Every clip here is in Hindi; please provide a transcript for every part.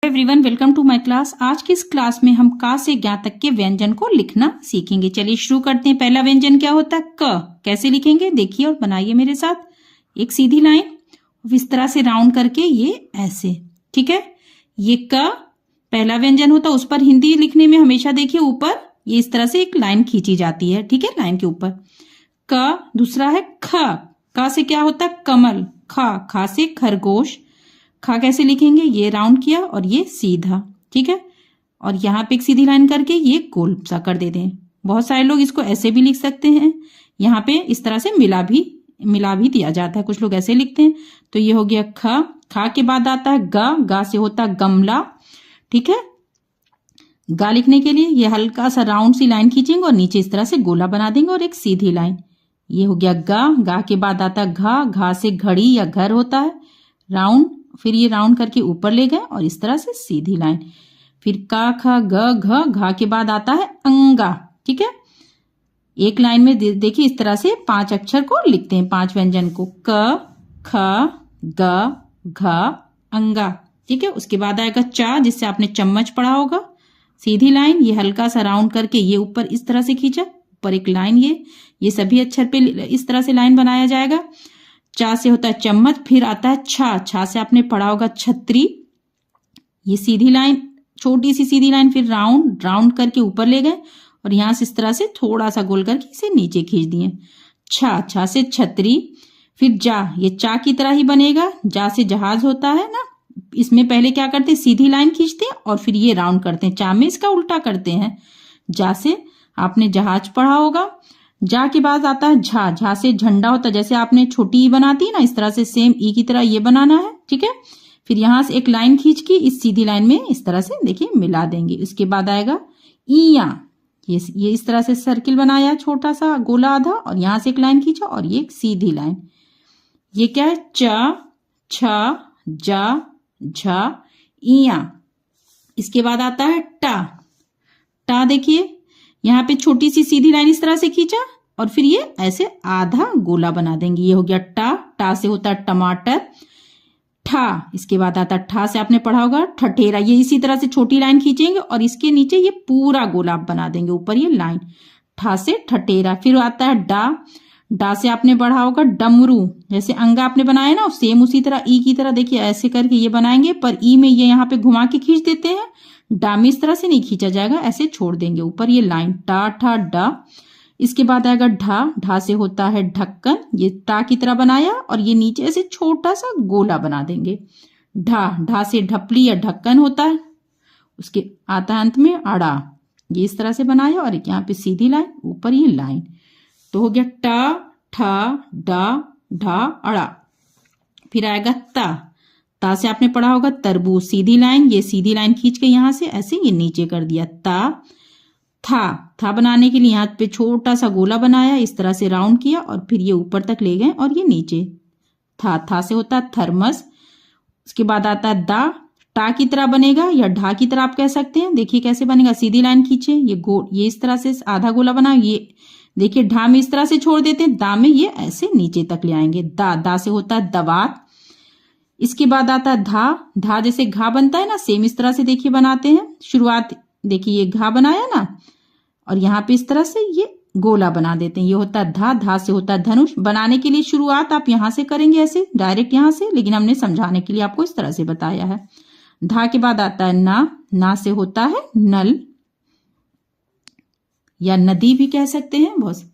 Everyone, welcome to my class. आज की इस क्लास में हम का से ज्ञा तक के व्यंजन को लिखना सीखेंगे। चलिए शुरू करते हैं। पहला व्यंजन क्या होता है? क। कैसे लिखेंगे देखिए और बनाइए मेरे साथ। एक सीधी लाइन इस तरह से राउंड करके ये ऐसे, ठीक है। ये क पहला व्यंजन होता है। उस पर हिंदी लिखने में हमेशा देखिए ऊपर ये इस तरह से एक लाइन खींची जाती है, ठीक है, लाइन के ऊपर। क। दूसरा है ख। क से क्या होता है? कमल। खा से खरगोश। खा कैसे लिखेंगे? ये राउंड किया और ये सीधा, ठीक है। और यहाँ पे एक सीधी लाइन करके ये गोल सा कर देते हैं। बहुत सारे लोग इसको ऐसे भी लिख सकते हैं। यहाँ पे इस तरह से मिला भी दिया जाता है, कुछ लोग ऐसे लिखते हैं। तो ये हो गया ख। खा के बाद आता है गा। गा से होता है गमला, ठीक है। गा लिखने के लिए ये हल्का सा राउंड सी लाइन खींचेंगे और नीचे इस तरह से गोला बना देंगे और एक सीधी लाइन। ये हो गया गा। गा के बाद आता है घा। घा से घड़ी या घर होता है, राउंड। फिर ये राउंड करके ऊपर ले गए और इस तरह से सीधी लाइन। फिर का खा ग घ। घा के बाद आता है अंगा, ठीक है। एक लाइन में देखिए इस तरह से 5 अक्षर को लिखते हैं, 5 व्यंजन को। क ख ग घ अंगा, ठीक है। उसके बाद आएगा चा, जिससे आपने चम्मच पढ़ा होगा। सीधी लाइन, ये हल्का सा राउंड करके ये ऊपर इस तरह से खींचा, ऊपर एक लाइन। ये सभी अक्षर पे इस तरह से लाइन बनाया जाएगा। चा से होता है चम्मच। फिर आता है छा। छा से आपने पढ़ा होगा छतरी। ये सीधी लाइन, छोटी सी सीधी लाइन। फिर राउंड करके ऊपर ले गए और यहां से इस तरह से थोड़ा सा गोल करके इसे नीचे खींच दिए। छा से छतरी। फिर जा, ये चा की तरह ही बनेगा। जा से जहाज होता है ना। इसमें पहले क्या करते हैं? सीधी लाइन खींचते हैं और फिर ये राउंड करते हैं। चा में इसका उल्टा करते हैं। जा से आपने जहाज पढ़ा होगा। जा के बाद आता है झा। झा से झंडा होता है, जैसे आपने छोटी ई बनाती है ना, इस तरह से सेम ई की तरह ये बनाना है, ठीक है। फिर यहां से एक लाइन खींच के इस सीधी लाइन में इस तरह से देखिए मिला देंगे। उसके बाद आएगा ईया। ये इस तरह से सर्किल बनाया, छोटा सा गोला आधा, और यहां से एक लाइन खींचा और ये एक सीधी लाइन। ये क्या है? च छ जा झा ईया। इसके बाद आता है टा। टा देखिए यहाँ पे छोटी सी सीधी लाइन इस तरह से खींचा और फिर ये ऐसे आधा गोला बना देंगे। ये हो गया टा। टा से होता है टमाटर। ठा, इसके बाद आता है ठा से आपने पढ़ा होगा ठठेरा। ये इसी तरह से छोटी लाइन खींचेंगे और इसके नीचे ये पूरा गोला बना देंगे, ऊपर ये लाइन। ठा से ठठेरा। फिर आता है डा। डा से आपने पढ़ा होगा डमरू। जैसे अंगा आपने बनाया ना, सेम उसी तरह ई की तरह देखिए ऐसे करके ये बनाएंगे, पर ई में ये यहाँ पे घुमा के खींच देते हैं। डा में इस तरह से नहीं खींचा जाएगा, ऐसे छोड़ देंगे ऊपर ये लाइन। टा ठा डा। इसके बाद आएगा ढा। ढा से होता है ढक्कन। ये टा की तरह बनाया और ये नीचे ऐसे छोटा सा गोला बना देंगे। ढा। ढा से ढपली या ढक्कन होता है। उसके आता है अंत में अड़ा। ये इस तरह से बनाया और यहाँ पे सीधी लाइन, ऊपर ये लाइन। तो हो गया टा ठा डा ढा अड़ा। फिर आएगा ता। ता से आपने पढ़ा होगा तरबूज। सीधी लाइन, ये सीधी लाइन खींच के यहां से ऐसे ये नीचे कर दिया। ता। था बनाने के लिए यहाँ पे छोटा सा गोला बनाया, इस तरह से राउंड किया और फिर ये ऊपर तक ले गए और ये नीचे। था से होता है थर्मस। उसके बाद आता है दा। टा की तरह बनेगा या ढा की तरह आप कह सकते हैं। देखिए कैसे बनेगा। सीधी लाइन खींचे, ये इस तरह से आधा गोला बना। ये देखिए ढा में इस तरह से छोड़ देते हैं, दा में ये ऐसे नीचे तक ले आएंगे। दा से होता है दवात। इसके बाद आता है धा। धा जैसे घा बनता है ना, सेम इस तरह से देखिए बनाते हैं। शुरुआत देखिए ये घा बनाया ना, और यहाँ पे इस तरह से ये गोला बना देते हैं। ये होता है धा। धा से होता है धनुष। बनाने के लिए शुरुआत आप यहां से करेंगे, ऐसे डायरेक्ट यहां से, लेकिन हमने समझाने के लिए आपको इस तरह से बताया है। धा के बाद आता है ना। ना से होता है नल या नदी भी कह सकते हैं बस।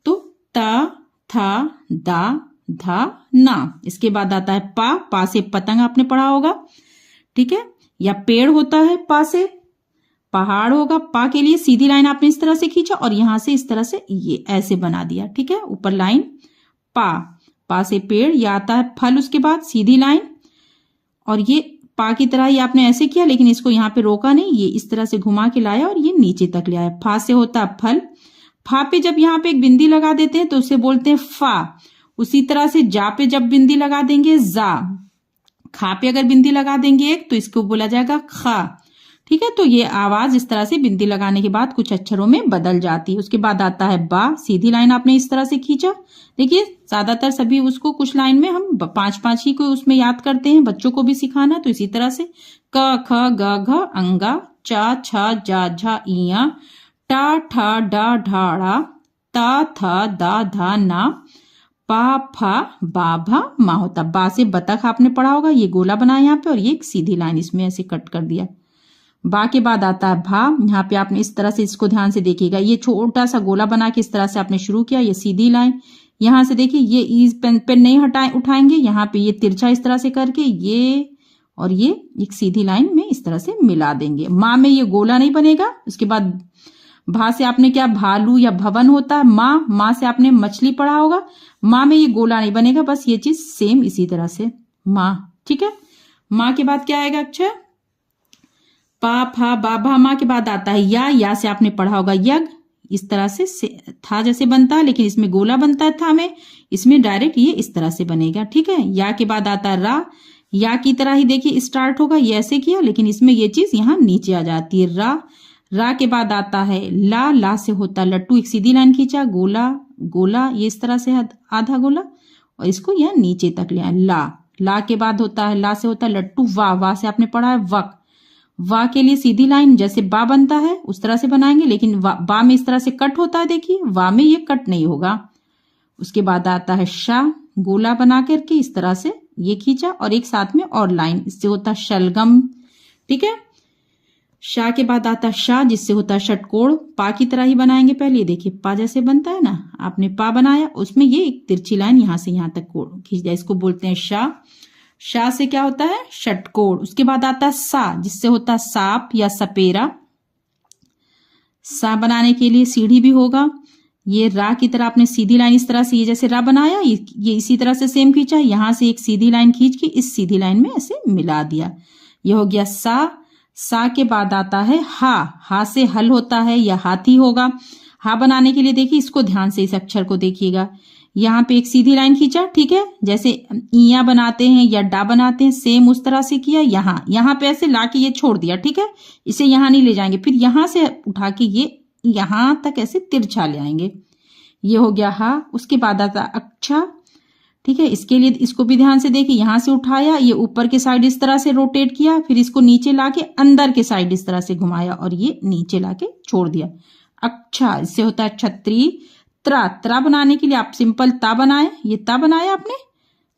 तो ता था दा धा ना। इसके बाद आता है पा। पा से पतंग आपने पढ़ा होगा, ठीक है। या पेड़ होता है पा से, पहाड़ होगा। पा के लिए सीधी लाइन आपने इस तरह से खींचा और यहां से इस तरह से ये ऐसे बना दिया, ठीक है, ऊपर लाइन। पा से पेड़। या आता है फल, उसके बाद सीधी लाइन और ये पा की तरह ही आपने ऐसे किया, लेकिन इसको यहाँ पे रोका नहीं, ये इस तरह से घुमा के लाया और ये नीचे तक ले आया। फा से होता है फल। फा पे जब यहाँ पे एक बिंदी लगा देते हैं तो उसे बोलते हैं फा। उसी तरह से जा पे जब बिंदी लगा देंगे जा। खा पे अगर बिंदी लगा देंगे एक तो इसको बोला जाएगा खा। ठीक है, तो ये आवाज इस तरह से बिंदी लगाने के बाद कुछ अक्षरों में बदल जाती है। उसके बाद आता है बा, सीधी लाइन आपने इस तरह से खींचा। देखिए ज्यादातर सभी उसको कुछ लाइन में हम 5-5 ही को उसमें याद करते हैं, बच्चों को भी सिखाना। तो इसी तरह से क ख ग घ अंगा, चा छा जा झा इया, टा ठा डा ढाड़ा, ता था दा धा ना, पा फा बा भा मा होता। बा से बतख आपने पढ़ा होगा, ये गोला बनाया यहाँ पे और ये एक सीधी लाइन इसमें ऐसे कट कर दिया। बा के बाद आता है भा, यहाँ पे आपने इस तरह से इसको ध्यान से देखिएगा, ये छोटा सा गोला बना के इस तरह से आपने शुरू किया, ये सीधी लाइन। यहाँ से देखिए ये ईज पेन नहीं उठाएंगे, यहाँ पे ये तिरछा इस तरह से करके ये और ये एक सीधी लाइन में इस तरह से मिला देंगे। माँ में ये गोला नहीं बनेगा। उसके बाद भा से आपने क्या भालू या भवन होता है, माँ से आपने मछली पढ़ा होगा, माँ में ये गोला नहीं बनेगा, बस ये चीज सेम इसी तरह से माँ। ठीक है, माँ के बाद क्या आएगा अक्षर, पा फा बा भा। माँ के बाद आता है या से आपने पढ़ा होगा यज्ञ, इस तरह से था जैसे बनता है, लेकिन इसमें गोला बनता है था में, इसमें डायरेक्ट ये इस तरह से बनेगा। ठीक है, या के बाद आता है रा, या की तरह ही देखिए स्टार्ट होगा, ये ऐसे किया लेकिन इसमें ये चीज यहाँ नीचे आ जाती है। रा के बाद आता है ला से होता है लट्टू, एक सीधी लाइन खींचा, गोला ये इस तरह से आधा गोला और इसको यहाँ नीचे तक ले आए। ला के बाद होता है ला से होता है लट्टू, वाह से आपने पढ़ा है वक, वाह के लिए सीधी लाइन जैसे बा बनता है उस तरह से बनाएंगे, लेकिन बा में इस तरह से कट होता है, देखिए वाह में ये कट नहीं होगा। उसके बाद आता है शा, गोला बना करके इस तरह से ये खींचा और एक साथ में और लाइन, इससे होता है शलगम। ठीक है, शाह के बाद आता है शाह, जिससे होता है षटकोण, पा की तरह ही बनाएंगे। पहले देखिए पा जैसे बनता है ना, आपने पा बनाया, उसमें ये एक तिरछी लाइन यहां से यहां तक खींच दिया, इसको बोलते हैं शाह। शाह से क्या होता है षटकोण। उसके बाद आता है सा, जिससे होता है सांप या सपेरा। सा बनाने के लिए सीढ़ी भी होगा। ये रा की तरह आपने सीधी लाइन इस तरह से, ये जैसे रा बनाया ये इसी तरह से सेम खींचा, यहां से एक सीधी लाइन खींच के इस सीधी लाइन में ऐसे मिला दिया, ये हो गया सा के बाद आता है हा से हल होता है या हाथी होगा। हा बनाने के लिए देखिए इसको ध्यान से, इस अक्षर को देखिएगा, यहाँ पे एक सीधी लाइन खींचा। ठीक है, जैसे इया बनाते हैं या डा बनाते हैं सेम उस तरह से किया। यहाँ पे ऐसे ला के ये छोड़ दिया। ठीक है, इसे यहाँ नहीं ले जाएंगे, फिर यहां से उठा के ये यहां तक ऐसे तिरछा ले आएंगे, ये हो गया हा। उसके बाद आता अच्छा। ठीक है, इसके लिए इसको भी ध्यान से देखिए, यहां से उठाया, ये ऊपर के साइड इस तरह से रोटेट किया, फिर इसको नीचे लाके अंदर के साइड इस तरह से घुमाया और ये नीचे लाके छोड़ दिया। अच्छा, इससे होता है छतरी। त्रा बनाने के लिए आप सिंपल ता बनाए, ये ता बनाया आपने,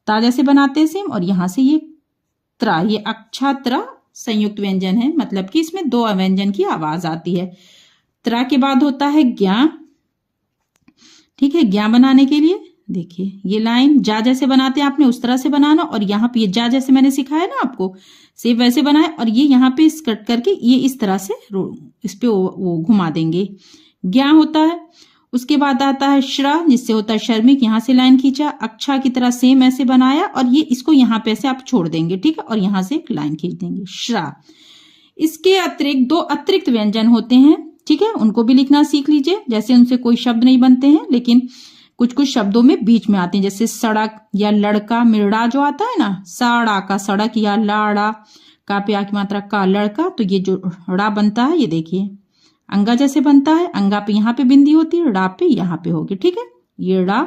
ता जैसे बनाते हैं सेम, और यहां से ये त्रा, ये अच्छा त्रा संयुक्त व्यंजन है, मतलब कि इसमें 2 व्यंजन की आवाज आती है। त्रा के बाद होता है ज्ञा। ठीक है, ज्ञा बनाने के लिए देखिए ये लाइन जा जैसे बनाते हैं आपने उस तरह से बनाना, और यहाँ पे ये जा जैसे मैंने सिखाया ना आपको से वैसे बनाए, और ये यहाँ पे कट करके ये इस तरह से इस पे वो घुमा देंगे, ज्ञा होता है। उसके बाद आता है श्रा, जिससे होता है शर्मिक, यहाँ से लाइन खींचा, अच्छा की तरह सेम ऐसे बनाया और ये इसको यहाँ पे ऐसे आप छोड़ देंगे। ठीक है, और यहाँ से एक लाइन खींच देंगे, श्रा। इसके अतिरिक्त 2 अतिरिक्त व्यंजन होते हैं। ठीक है, उनको भी लिखना सीख लीजिए। जैसे उनसे कोई शब्द नहीं बनते हैं, लेकिन कुछ शब्दों में बीच में आते हैं, जैसे सड़क या लड़का, मिर्ड़ा जो आता है ना, साड़ा का सड़क, या लाड़ा का पे आ की मात्रा का लड़का, तो ये जो ड़ा बनता है ये देखिए अंगा जैसे बनता है, अंगा पे यहाँ पे बिंदी होती है, ड़ा पे यहाँ पे होगी। ठीक है, ये ड़ा।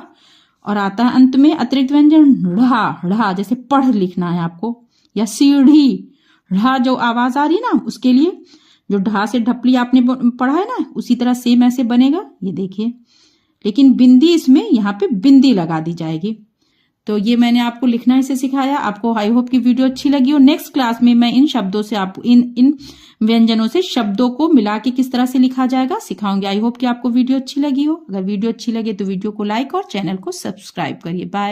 और आता है अंत में अतिरिक्त व्यंजन ढ़ा, जैसे पढ़ लिखना है आपको, या सीढ़ी, ढ़ा जो आवाज आ रही है ना उसके लिए, जो ढा से ढपली आपने पढ़ा है ना उसी तरह सेम ऐसे बनेगा, ये देखिए, लेकिन बिंदी इसमें यहाँ पे बिंदी लगा दी जाएगी। तो ये मैंने आपको लिखना इसे सिखाया। आपको आई होप की वीडियो अच्छी लगी हो। नेक्स्ट क्लास में मैं इन शब्दों से आपको इन व्यंजनों से शब्दों को मिला के किस तरह से लिखा जाएगा सिखाऊंगी। आई होप कि आपको वीडियो अच्छी लगी हो। अगर वीडियो अच्छी लगे तो वीडियो को लाइक और चैनल को सब्सक्राइब करिए। बाय।